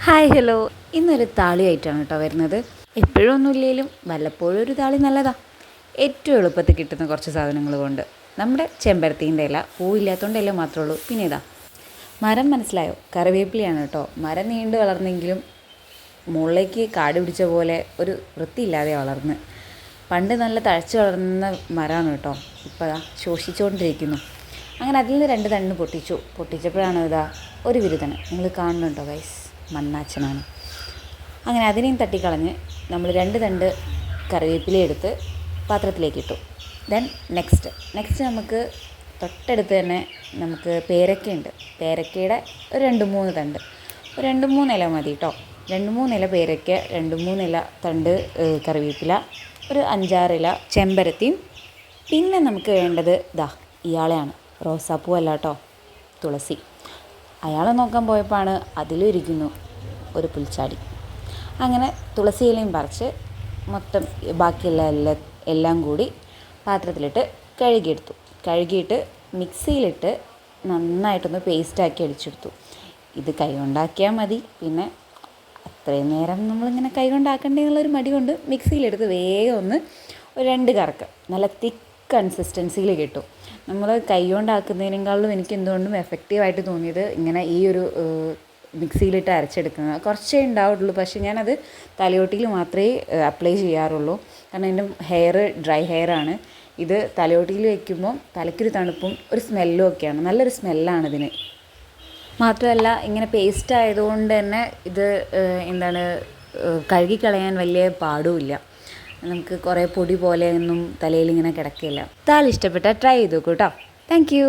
Hi hello, ഇന്നൊരു താളിയായിട്ടാണ് കേട്ടോ വരുന്നത്. എപ്പോഴും ഒന്നുമില്ലെങ്കിലും വല്ലപ്പോഴും ഒരു താളി നല്ലതാണ്. ഏറ്റവും എളുപ്പത്തിൽ കിട്ടുന്ന കുറച്ച് സാധനങ്ങൾ കൊണ്ട് നമ്മുടെ ചെമ്പരത്തീൻ്റെ ഇല, പൂവില്ലാത്തതുകൊണ്ട് ഇല മാത്രമേ ഉള്ളൂ. പിന്നെ ഇതാ മരം, മനസ്സിലായോ? കറിവേപ്പിലയാണ് കേട്ടോ. മരം നീണ്ട് വളർന്നെങ്കിലും മുകളിലേക്ക് കാട് പിടിച്ച പോലെ ഒരു വൃത്തിയില്ലാതെ വളർന്ന്. പണ്ട് നല്ല തഴച്ച് വളർന്ന മരമാണ് കേട്ടോ. ഇപ്പോൾ അതാ ശോഷിച്ചുകൊണ്ടിരിക്കുന്നു. അങ്ങനെ അതിൽ നിന്ന് 2 തണ്ട് പൊട്ടിച്ചപ്പോഴാണ് ഇതാ ഒരു വിരുദ്ധന്. നിങ്ങൾ കാണുന്നുണ്ടോ ഗൈസ്? മണ്ണാച്ചനാണ്. അങ്ങനെ അതിനെയും തട്ടിക്കളഞ്ഞ് നമ്മൾ 2 തണ്ട് കറിവേപ്പില എടുത്ത് പാത്രത്തിലേക്ക് ഇട്ടു. ദെൻ നെക്സ്റ്റ് നമുക്ക് തൊട്ടടുത്ത് തന്നെ നമുക്ക് പേരക്കയുണ്ട്. പേരക്കയുടെ ഒരു 2-3 തണ്ട്, ഒരു 2-3 ഇല മതി കേട്ടോ. 2-3 ഇല പേരക്ക, 2-3 ഇല തണ്ട് കറിവേപ്പില, ഒരു 5-6 ഇല ചെമ്പരത്തിയും. പിന്നെ നമുക്ക് വേണ്ടത് ഇയാളെയാണ്. റോസാപ്പൂ അല്ല കേട്ടോ, തുളസി. അയാളെ നോക്കാൻ പോയപ്പോഴാണ് അതിലിരിക്കുന്നു ഒരു പുൽച്ചാടി. അങ്ങനെ തുളസി ഇലയും പറിച്ച് മൊത്തം ബാക്കിയുള്ള എല്ലാം കൂടി പാത്രത്തിലിട്ട് കഴുകിയിട്ട് മിക്സിയിലിട്ട് നന്നായിട്ടൊന്ന് പേസ്റ്റാക്കി അടിച്ചെടുത്തു. ഇത് കൈ കൊണ്ടാക്കിയാൽ മതി. പിന്നെ അത്രയും നേരം നമ്മളിങ്ങനെ കൈ കൊണ്ടാക്കേണ്ടതെന്നുള്ളൊരു മടി കൊണ്ട് മിക്സിയിലെടുത്ത് വേഗം ഒന്ന് ഒരു 2 കറക്ക് നല്ല തിക്ക് കൺസിസ്റ്റൻസിയിൽ കിട്ടും. നമ്മൾ കൈ കൊണ്ടാക്കുന്നതിനേക്കാളും എനിക്ക് എന്തുകൊണ്ടും എഫക്റ്റീവായിട്ട് തോന്നിയത് ഇങ്ങനെ ഈ ഒരു മിക്സിയിലിട്ട് അരച്ചെടുക്കുന്നത്. കുറച്ചേ ഉണ്ടാവുള്ളൂ, പക്ഷേ ഞാനത് തലയോട്ടിയിൽ മാത്രമേ അപ്ലൈ ചെയ്യാറുള്ളൂ. കാരണം എൻ്റെ ഡ്രൈ ഹെയറാണ്. ഇത് തലയോട്ടിയിൽ വയ്ക്കുമ്പോൾ തലയ്ക്കൊരു തണുപ്പും ഒരു സ്മെല്ലും ഒക്കെയാണ്. നല്ലൊരു സ്മെല്ലാണ് ഇതിന്. മാത്രമല്ല ഇങ്ങനെ പേസ്റ്റ് ആയതുകൊണ്ട് തന്നെ ഇത് കഴുകിക്കളയാൻ വലിയ പാടുമില്ല. നമുക്ക് കുറേ പൊടി പോലെയൊന്നും തലയിൽ ഇങ്ങനെ കിടക്കില്ല. താളി ഇഷ്ടപ്പെട്ടാൽ ട്രൈ ചെയ്ത് നോക്കൂ കേട്ടോ. Thank you.